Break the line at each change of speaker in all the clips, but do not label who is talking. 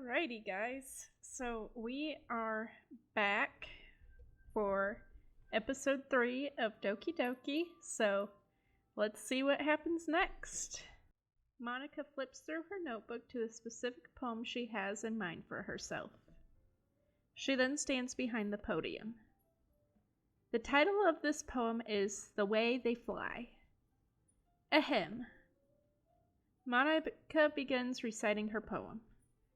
Alrighty, guys. So we are back for episode 3 of Doki Doki. So let's see what happens next. Monica flips through her notebook to the specific poem she has in mind for herself. She then stands behind the podium. The title of this poem is The Way They Fly. Ahem. Monica begins reciting her poem.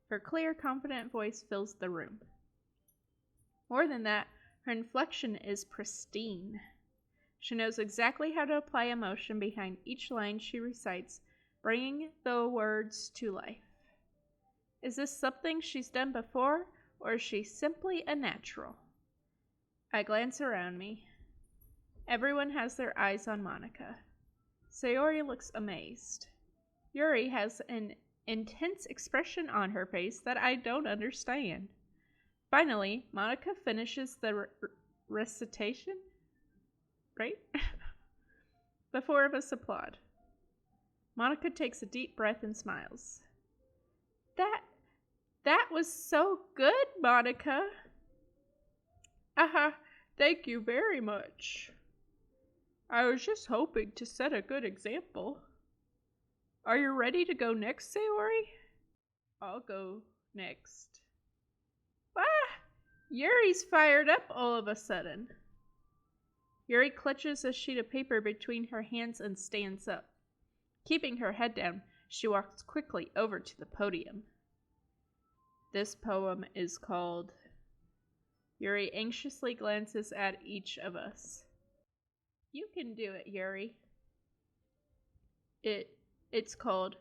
Her clear, confident voice fills the room. More than that, her inflection is pristine. She knows exactly how to apply emotion behind each line she recites, bringing the words to life. Is this something she's done before, or is she simply a natural? I glance around me. Everyone has their eyes on Monica. Sayori looks amazed. Yuri has an intense expression on her face that I don't understand. Finally, Monica finishes the recitation, right? The four of us applaud. Monica takes a deep breath and smiles. That was so good, Monica. Aha, thank you very much. I was just hoping to set a good example. Are you ready to go next, Sayori? I'll go next. Ah! Yuri's fired up all of a sudden. Yuri clutches a sheet of paper between her hands and stands up. Keeping her head down, she walks quickly over to the podium. This poem is called... Yuri anxiously glances at each of us. You can do it, Yuri. It's called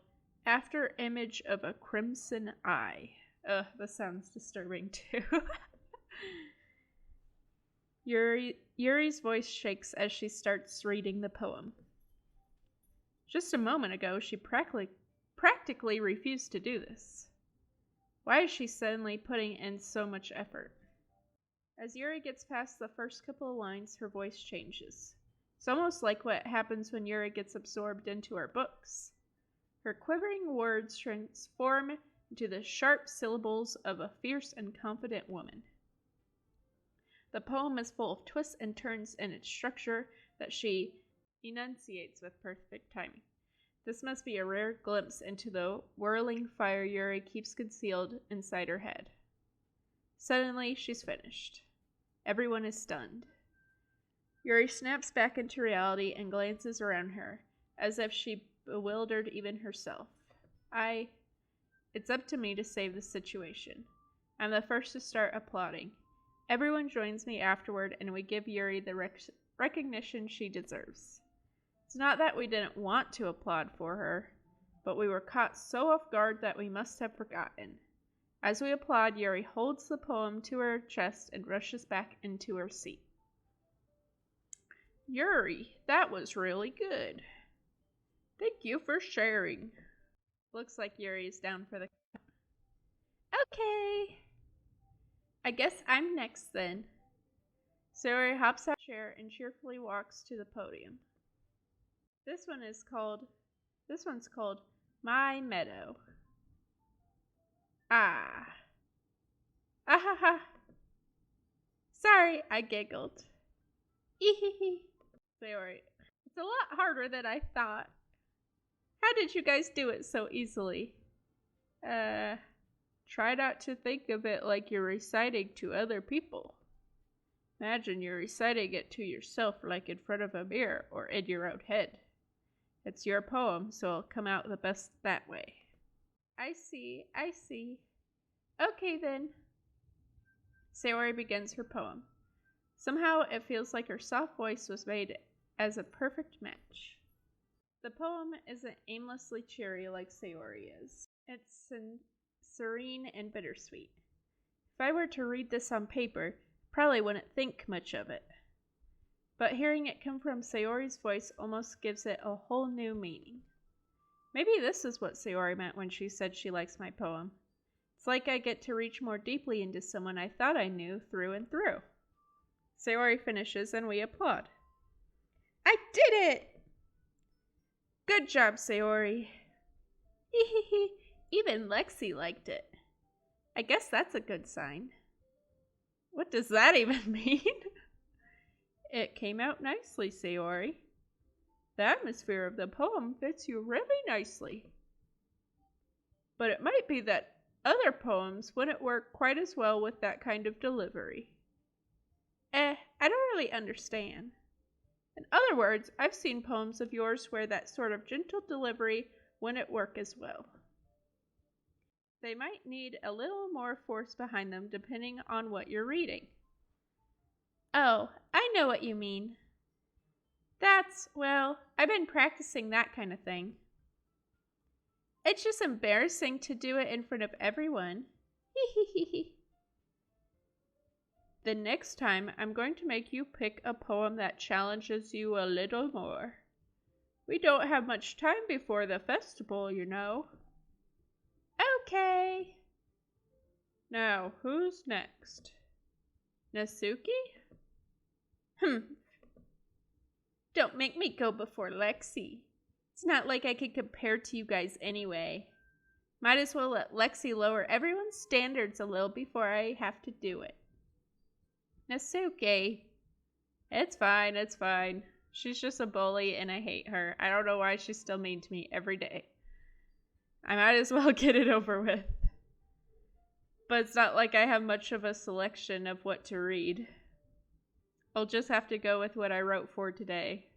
After Image of a Crimson Eye. Ugh, that sounds disturbing too. Yuri's voice shakes as she starts reading the poem. Just a moment ago, she practically refused to do this. Why is she suddenly putting in so much effort? As Yuri gets past the first couple of lines, her voice changes. It's almost like what happens when Yuri gets absorbed into her books. Her quivering words transform into the sharp syllables of a fierce and confident woman. The poem is full of twists and turns in its structure that she enunciates with perfect timing. This must be a rare glimpse into the whirling fire Yuri keeps concealed inside her head. Suddenly, she's finished. Everyone is stunned. Yuri snaps back into reality and glances around her, as if she bewildered even herself. It's up to me to save the situation. I'm the first to start applauding. Everyone joins me afterward, and we give Yuri the recognition she deserves. It's not that we didn't want to applaud for her, but we were caught so off guard that we must have forgotten. As we applaud, Yuri holds the poem to her chest and rushes back into her seat. Yuri, that was really good. Thank you for sharing. Looks like Yuri is down for the count. Okay. I guess I'm next then. Sayori hops out of the chair and cheerfully walks to the podium. This one's called My Meadow. Ah. Ahaha. Sorry, I giggled. Ehehe. Sayori, it's a lot harder than I thought. How did you guys do it so easily? Try not to think of it like you're reciting to other people. Imagine you're reciting it to yourself like in front of a mirror or in your own head. It's your poem, so it'll come out the best that way. I see. Okay then. Sayori begins her poem. Somehow it feels like her soft voice was made as a perfect match. The poem isn't aimlessly cheery like Sayori is. It's serene and bittersweet. If I were to read this on paper, probably wouldn't think much of it. But hearing it come from Sayori's voice almost gives it a whole new meaning. Maybe this is what Sayori meant when she said she likes my poem. It's like I get to reach more deeply into someone I thought I knew through and through. Sayori finishes and we applaud. I did it! Good job, Sayori. Hehehe, even Lexi liked it. I guess that's a good sign. What does that even mean? It came out nicely, Sayori. The atmosphere of the poem fits you really nicely. But it might be that other poems wouldn't work quite as well with that kind of delivery. I don't really understand. In other words, I've seen poems of yours where that sort of gentle delivery wouldn't work as well. They might need a little more force behind them depending on what you're reading. Oh, I know what you mean. I've been practicing that kind of thing. It's just embarrassing to do it in front of everyone. The next time, I'm going to make you pick a poem that challenges you a little more. We don't have much time before the festival, you know. Okay. Now, who's next? Natsuki? Don't make me go before Lexi. It's not like I could compare to you guys anyway. Might as well let Lexi lower everyone's standards a little before I have to do it. Natsuki. It's fine. She's just a bully and I hate her. I don't know why she's still mean to me every day. I might as well get it over with. But it's not like I have much of a selection of what to read. I'll just have to go with what I wrote for today.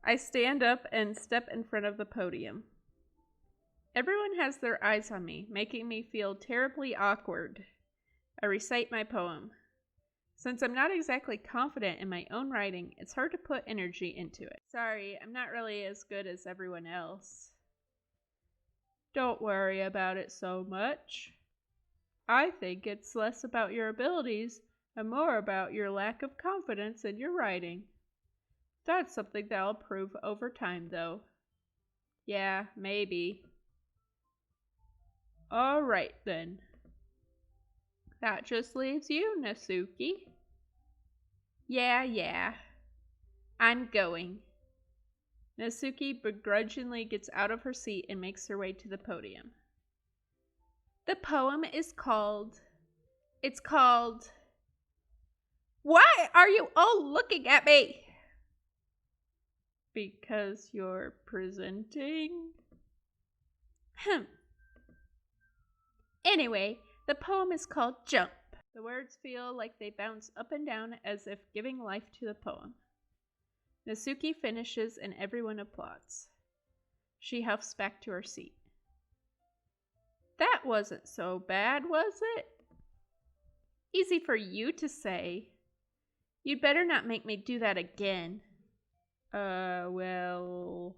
I stand up and step in front of the podium. Everyone has their eyes on me, making me feel terribly awkward. I recite my poem. Since I'm not exactly confident in my own writing, it's hard to put energy into it. Sorry, I'm not really as good as everyone else. Don't worry about it so much. I think it's less about your abilities and more about your lack of confidence in your writing. That's something that I'll prove over time, though. Yeah, maybe. All right, then. That just leaves you, Natsuki. Yeah. I'm going. Natsuki begrudgingly gets out of her seat and makes her way to the podium. The poem is called... Why are you all looking at me? Because you're presenting? Anyway, the poem is called Jump. The words feel like they bounce up and down as if giving life to the poem. Natsuki finishes and everyone applauds. She huffs back to her seat. That wasn't so bad, was it? Easy for you to say. You'd better not make me do that again. Well...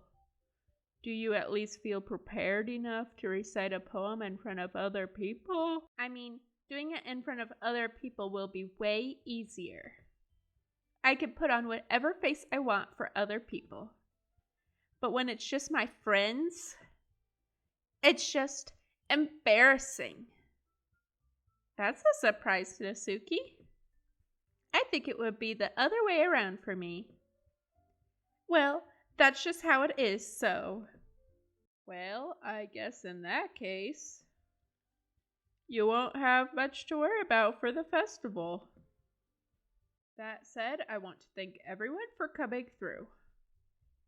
Do you at least feel prepared enough to recite a poem in front of other people? I mean, doing it in front of other people will be way easier. I can put on whatever face I want for other people. But when it's just my friends, it's just embarrassing. That's a surprise to Natsuki. I think it would be the other way around for me. Well, that's just how it is, so. Well, I guess in that case, you won't have much to worry about for the festival. That said, I want to thank everyone for coming through.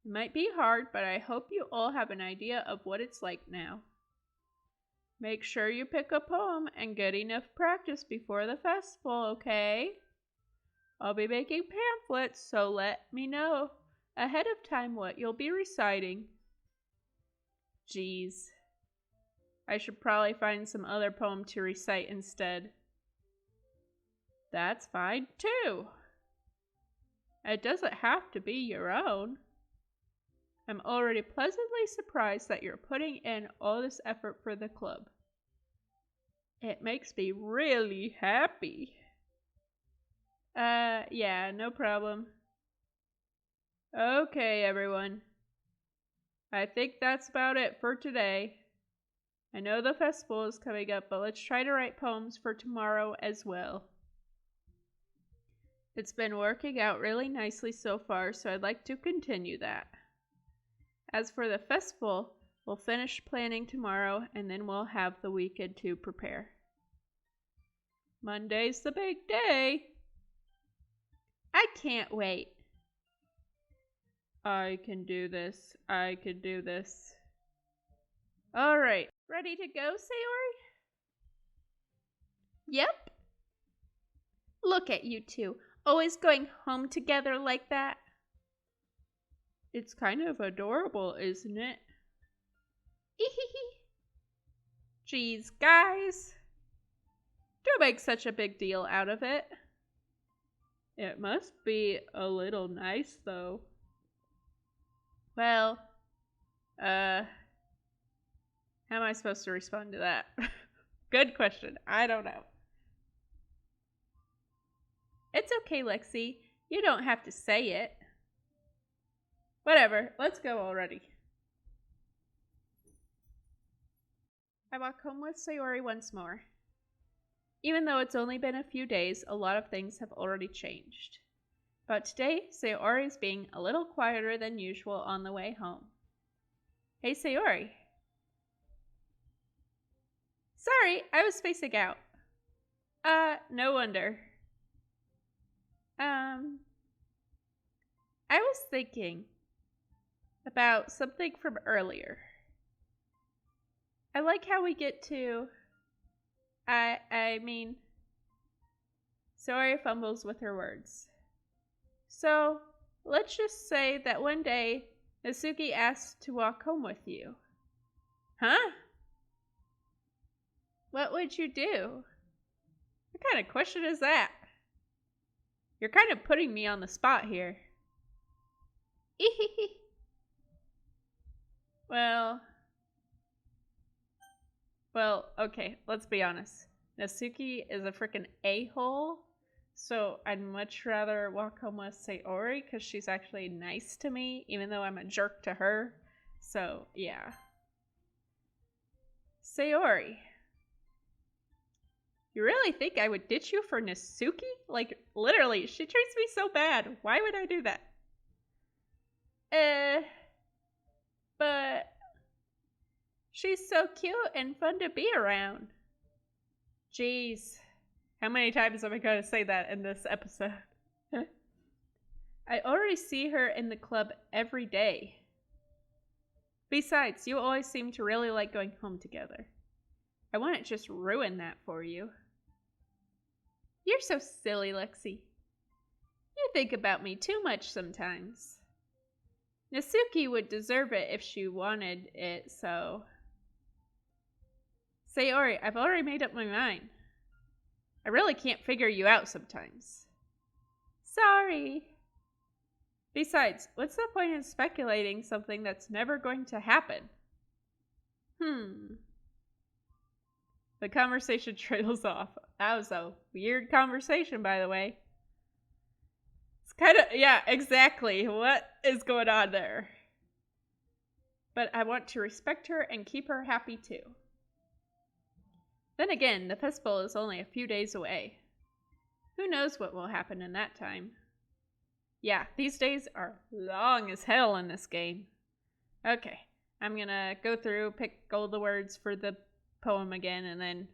It might be hard, but I hope you all have an idea of what it's like now. Make sure you pick a poem and get enough practice before the festival, okay? I'll be making pamphlets, so let me know ahead of time what you'll be reciting. Geez. I should probably find some other poem to recite instead. That's fine too. It doesn't have to be your own. I'm already pleasantly surprised that you're putting in all this effort for the club. It makes me really happy. Yeah, no problem. Okay, everyone. I think that's about it for today. I know the festival is coming up, but let's try to write poems for tomorrow as well. It's been working out really nicely so far, so I'd like to continue that. As for the festival, We'll finish planning tomorrow, and then we'll have the weekend to prepare. Monday's the big day. I can't wait. I can do this. I can do this. All right. Ready to go, Sayori? Yep. Look at you two, always going home together like that. It's kind of adorable, isn't it? Geez, guys. Don't make such a big deal out of it. It must be a little nice, though. Well, how am I supposed to respond to that? Good question. I don't know. It's okay, Lexi. You don't have to say it. Whatever. Let's go already. I walk home with Sayori once more. Even though it's only been a few days, a lot of things have already changed. But today, Sayori's being a little quieter than usual on the way home. Hey, Sayori. Sorry, I was spacing out. No wonder. I was thinking about something from earlier. I like how we get to... I mean... Sayori fumbles with her words. So, let's just say that one day, Natsuki asked to walk home with you. Huh? What would you do? What kind of question is that? You're kind of putting me on the spot here. Well, okay, let's be honest. Natsuki is a freaking a-hole, so I'd much rather walk home with Sayori because she's actually nice to me, even though I'm a jerk to her. So, yeah. Sayori. You really think I would ditch you for Natsuki? Like, literally, she treats me so bad. Why would I do that? But she's so cute and fun to be around. Jeez. How many times am I going to say that in this episode? I already see her in the club every day. Besides, you always seem to really like going home together. I wouldn't just ruin that for you. You're so silly, Lexi. You think about me too much sometimes. Natsuki would deserve it if she wanted it, so... Sayori, I've already made up my mind. I really can't figure you out sometimes. Sorry. Besides, what's the point in speculating something that's never going to happen? The conversation trails off. That was a weird conversation, by the way. It's kind of, yeah, exactly. What is going on there? But I want to respect her and keep her happy too. Then again, the festival is only a few days away. Who knows what will happen in that time? Yeah, these days are long as hell in this game. Okay, I'm gonna go through, pick all the words for the poem again, and then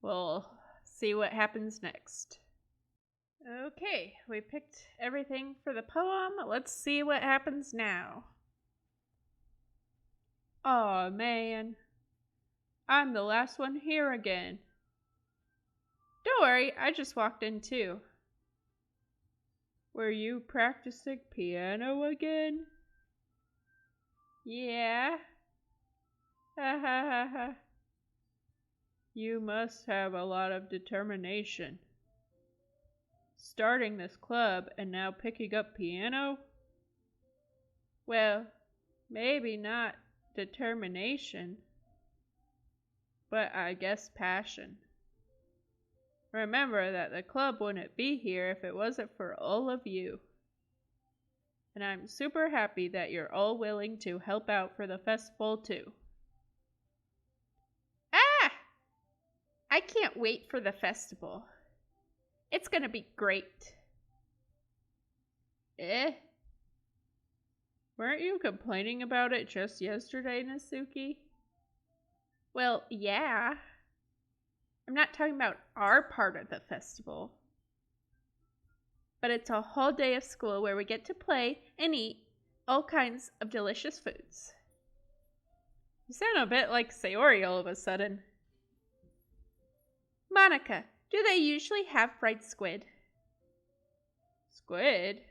we'll see what happens next. Okay, we picked everything for the poem. Let's see what happens now. Aw, man. I'm the last one here again. Don't worry, I just walked in too. Were you practicing piano again? Yeah. Ha ha ha ha. You must have a lot of determination. Starting this club and now picking up piano? Well, maybe not determination, but I guess passion. Remember that the club wouldn't be here if it wasn't for all of you. And I'm super happy that you're all willing to help out for the festival too. Ah! I can't wait for the festival. It's gonna be great. Weren't you complaining about it just yesterday, Nasuki? Well, yeah. I'm not talking about our part of the festival. But it's a whole day of school where we get to play and eat all kinds of delicious foods. You sound a bit like Sayori all of a sudden. Monica, do they usually have fried squid? Squid?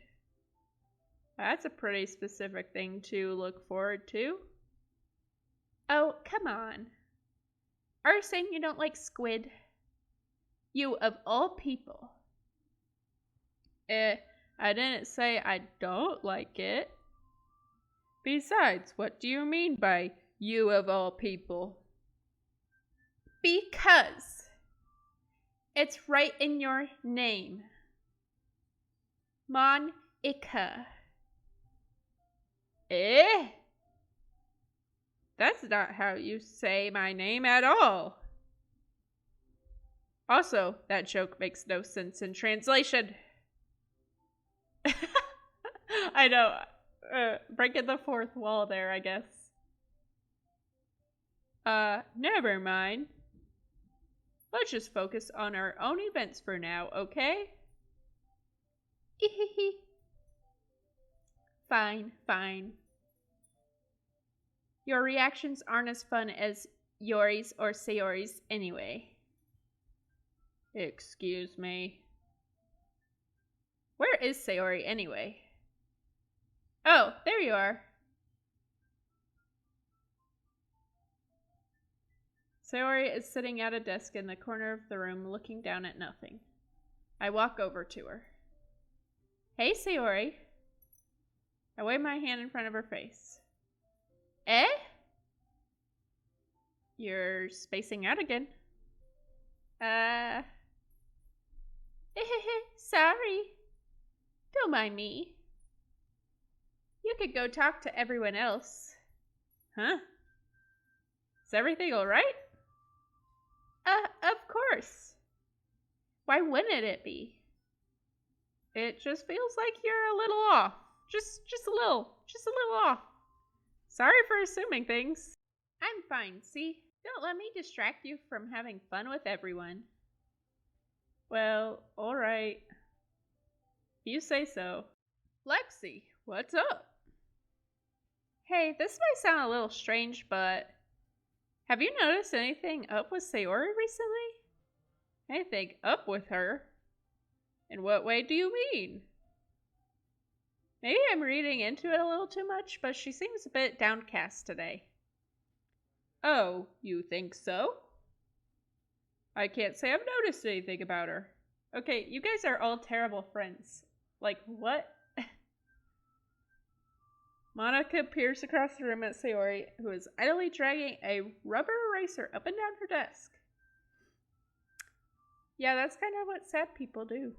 That's a pretty specific thing to look forward to. Oh, come on. Are you saying you don't like squid? You of all people. I didn't say I don't like it. Besides, what do you mean by you of all people? Because it's right in your name. Monica. Eh? That's not how you say my name at all. Also, that joke makes no sense in translation. I know. Breaking the fourth wall there, I guess. Never mind. Let's just focus on our own events for now, okay? Fine, fine. Your reactions aren't as fun as Yori's or Sayori's anyway. Excuse me. Where is Sayori anyway? Oh, there you are. Sayori is sitting at a desk in the corner of the room looking down at nothing. I walk over to her. Hey, Sayori. I wave my hand in front of her face. Eh? You're spacing out again. Sorry. Don't mind me. You could go talk to everyone else. Huh? Is everything alright? Of course. Why wouldn't it be? It just feels like you're a little off. Just a little off. Sorry for assuming things. I'm fine, see? Don't let me distract you from having fun with everyone. Well, alright. You say so. Lexi, what's up? Hey, this might sound a little strange, but have you noticed anything up with Sayori recently? Anything up with her? In what way do you mean? Maybe I'm reading into it a little too much, but she seems a bit downcast today. Oh, you think so? I can't say I've noticed anything about her. Okay, you guys are all terrible friends. Like, what? Monica peers across the room at Sayori, who is idly dragging a rubber eraser up and down her desk. Yeah, that's kind of what sad people do.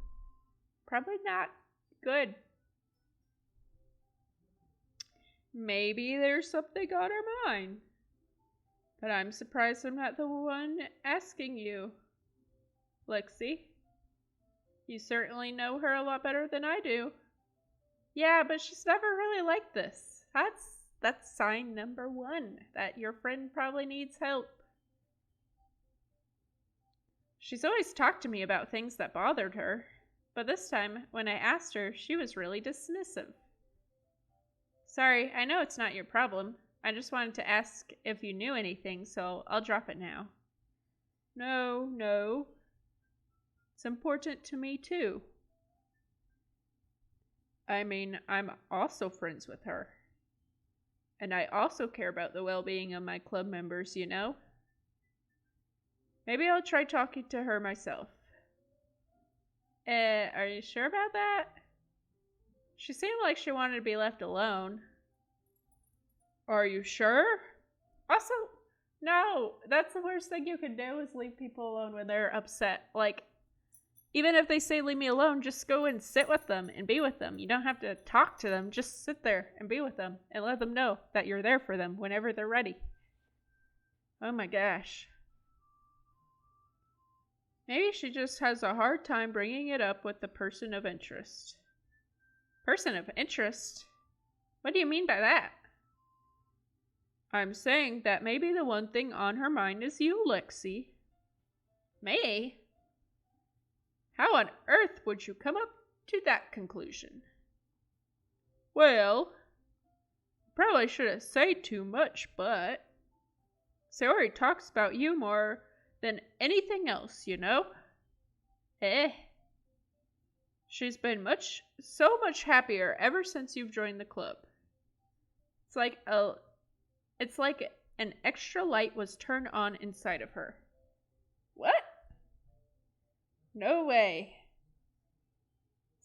Probably not good. Maybe there's something on her mind. But I'm surprised I'm not the one asking you. Lexi, you certainly know her a lot better than I do. Yeah, but she's never really like this. That's sign number one, that your friend probably needs help. She's always talked to me about things that bothered her, but this time, when I asked her, she was really dismissive. Sorry, I know it's not your problem. I just wanted to ask if you knew anything, so I'll drop it now. No. It's important to me too. I mean, I'm also friends with her. And I also care about the well-being of my club members, you know? Maybe I'll try talking to her myself. Are you sure about that? She seemed like she wanted to be left alone. Are you sure? Also, no, that's the worst thing you can do is leave people alone when they're upset. Like, even if they say leave me alone, just go and sit with them and be with them. You don't have to talk to them. Just sit there and be with them and let them know that you're there for them whenever they're ready. Oh my gosh. Maybe she just has a hard time bringing it up with the person of interest. Person of interest? What do you mean by that? I'm saying that maybe the one thing on her mind is you, Lexi. Me? How on earth would you come up to that conclusion? Well, probably shouldn't say too much, but Sayori talks about you more than anything else, you know? She's been so much happier ever since you've joined the club. It's like an extra light was turned on inside of her. What? No way.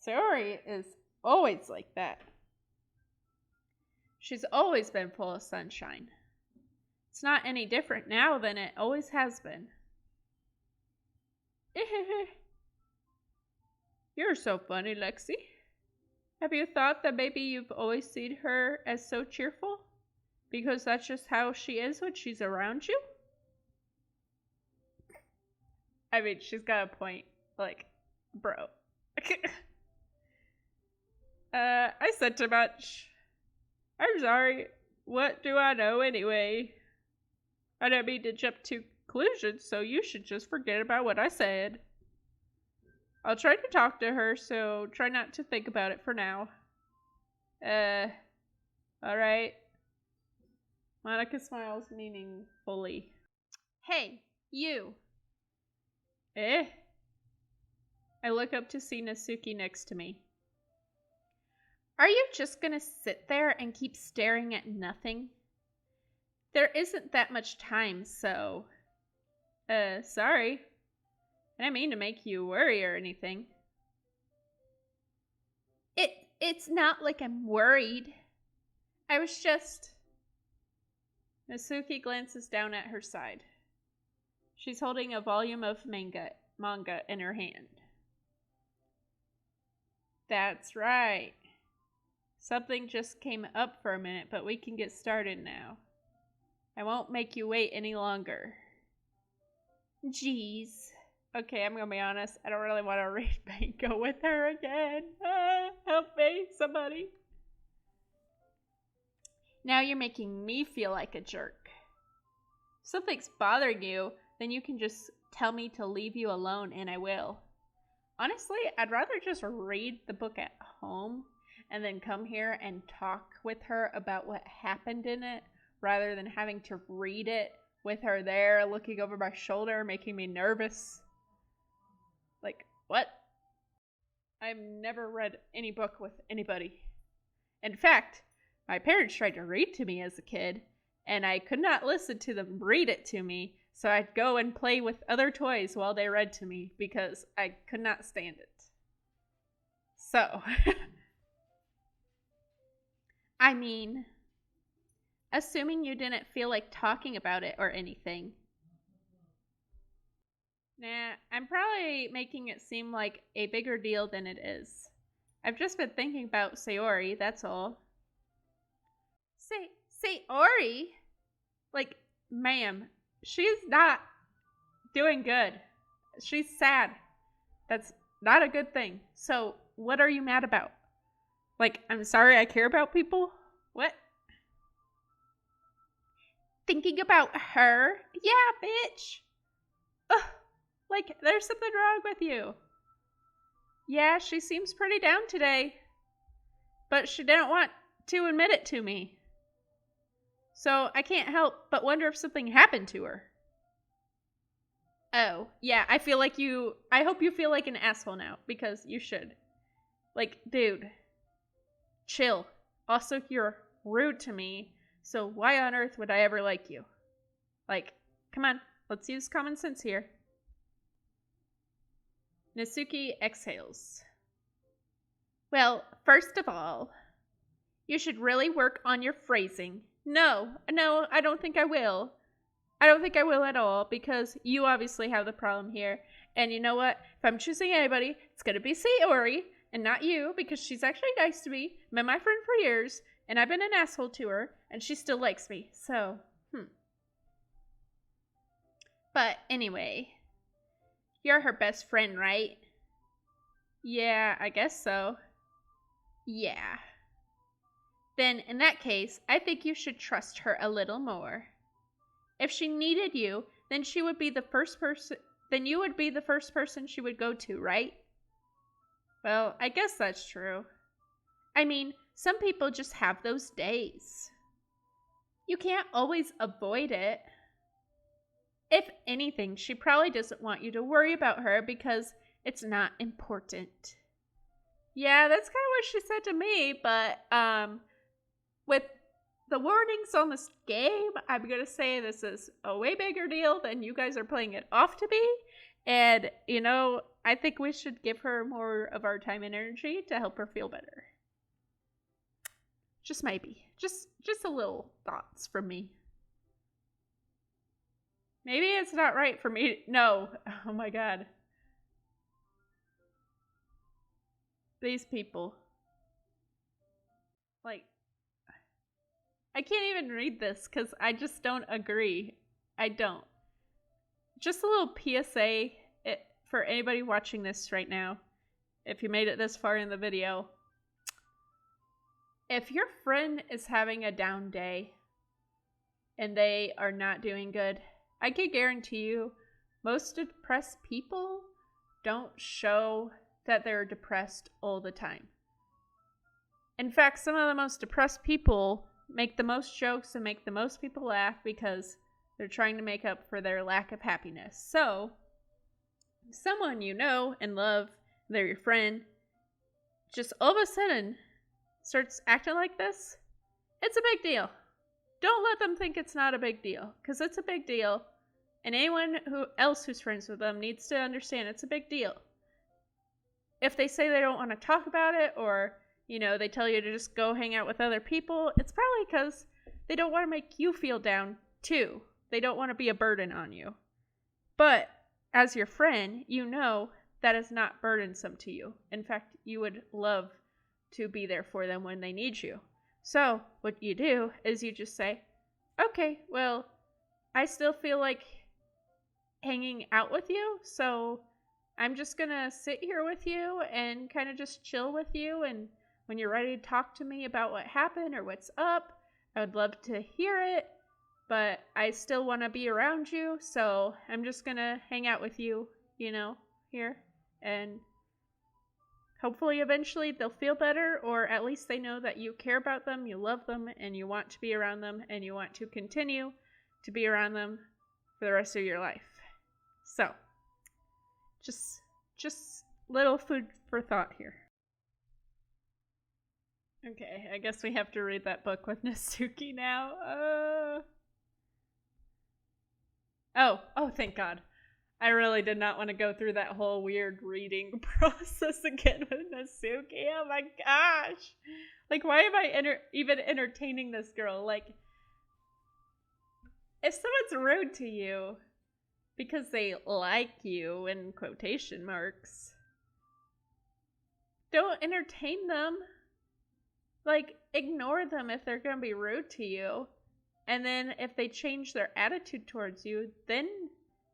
Sayori is always like that. She's always been full of sunshine. It's not any different now than it always has been. You're so funny, Lexi. Have you thought that maybe you've always seen her as so cheerful? Because that's just how she is when she's around you? I mean, she's got a point. Like, bro. I said too much. I'm sorry. What do I know anyway? I don't mean to jump to conclusions, so you should just forget about what I said. I'll try to talk to her, so try not to think about it for now. Alright. Monica smiles meaningfully. Hey, you. I look up to see Natsuki next to me. Are you just gonna sit there and keep staring at nothing? There isn't that much time, so... sorry. I didn't mean to make you worry or anything. It's not like I'm worried. I was just... Natsuki glances down at her side. She's holding a volume of manga in her hand. That's right. Something just came up for a minute, but we can get started now. I won't make you wait any longer. Jeez. Okay, I'm gonna be honest. I don't really want to read manga with her again. Help me, somebody. Now you're making me feel like a jerk. If something's bothering you, then you can just tell me to leave you alone, and I will. Honestly, I'd rather just read the book at home and then come here and talk with her about what happened in it, rather than having to read it with her there, looking over my shoulder, making me nervous. Like, what? I've never read any book with anybody. In fact, my parents tried to read to me as a kid, and I could not listen to them read it to me, so I'd go and play with other toys while they read to me, because I could not stand it. So, I mean, assuming you didn't feel like talking about it or anything. Nah, I'm probably making it seem like a bigger deal than it is. I've just been thinking about Sayori, that's all. Sayori? Like, ma'am, she's not doing good. She's sad. That's not a good thing. So, what are you mad about? Like, I'm sorry I care about people? What? Thinking about her? Yeah, bitch. Ugh. Like, there's something wrong with you. Yeah, she seems pretty down today. But she didn't want to admit it to me. So I can't help but wonder if something happened to her. Oh, yeah, I hope you feel like an asshole now, because you should. Like, dude, chill. Also, you're rude to me, so why on earth would I ever like you? Like, come on, let's use common sense here. Natsuki exhales. Well, first of all, you should really work on your phrasing. No, I don't think I will. I don't think I will at all, because you obviously have the problem here. And you know what? If I'm choosing anybody, it's going to be Sayori, and not you, because she's actually nice to me, been my friend for years, and I've been an asshole to her, and she still likes me. So, But anyway, you're her best friend, right? Yeah, I guess so. Yeah. then in that case, I think you should trust her a little more. If she needed you, then she would be the first person, then you would be the first person she would go to, right? Well, I guess that's true. I mean, some people just have those days. You can't always avoid it. If anything, she probably doesn't want you to worry about her because it's not important. Yeah, that's kind of what she said to me, but with the warnings on this game, I'm going to say this is a way bigger deal than you guys are playing it off to be. And, you know, I think we should give her more of our time and energy to help her feel better. Just maybe. Just a little thoughts from me. Maybe it's not right for me. No. Oh my god. These people. Like, I can't even read this because I just don't agree. I don't. Just a little PSA for anybody watching this right now. If you made it this far in the video. If your friend is having a down day and they are not doing good, I can guarantee you most depressed people don't show that they're depressed all the time. In fact, some of the most depressed people make the most jokes and make the most people laugh because they're trying to make up for their lack of happiness. So, if someone you know and love, they're your friend, just all of a sudden starts acting like this, it's a big deal. Don't let them think it's not a big deal, because it's a big deal, and anyone else who's friends with them needs to understand it's a big deal. If they say they don't want to talk about it, or, you know, they tell you to just go hang out with other people, it's probably because they don't want to make you feel down, too. They don't want to be a burden on you. But, as your friend, you know that is not burdensome to you. In fact, you would love to be there for them when they need you. So, what you do is you just say, okay, well, I still feel like hanging out with you, so I'm just gonna sit here with you and kind of just chill with you, and when you're ready to talk to me about what happened or what's up, I would love to hear it, but I still want to be around you, so I'm just gonna hang out with you, you know, here, and hopefully eventually they'll feel better, or at least they know that you care about them, you love them, and you want to be around them, and you want to continue to be around them for the rest of your life. So, just little food for thought here. Okay, I guess we have to read that book with Natsuki now. Oh, thank God. I really did not want to go through that whole weird reading process again with Natsuki. Oh my gosh. Like, why am I even entertaining this girl? Like, if someone's rude to you because they like you, in quotation marks, don't entertain them. Like, ignore them if they're going to be rude to you. And then if they change their attitude towards you, then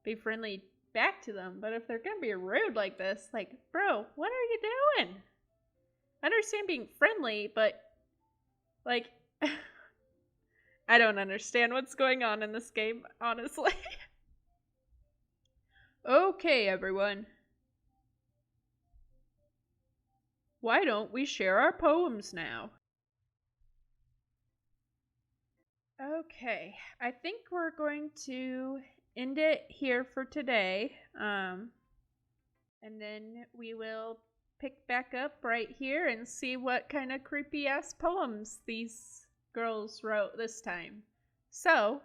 be friendly back to them. But if they're going to be rude like this, like, bro, what are you doing? I understand being friendly, but, like, I don't understand what's going on in this game, honestly. Okay, everyone. Why don't we share our poems now? Okay, I think we're going to end it here for today. And then we will pick back up right here and see what kind of creepy ass poems these girls wrote this time. So,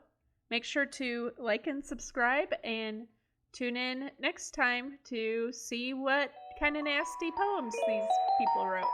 make sure to like and subscribe and tune in next time to see what kind of nasty poems these people wrote.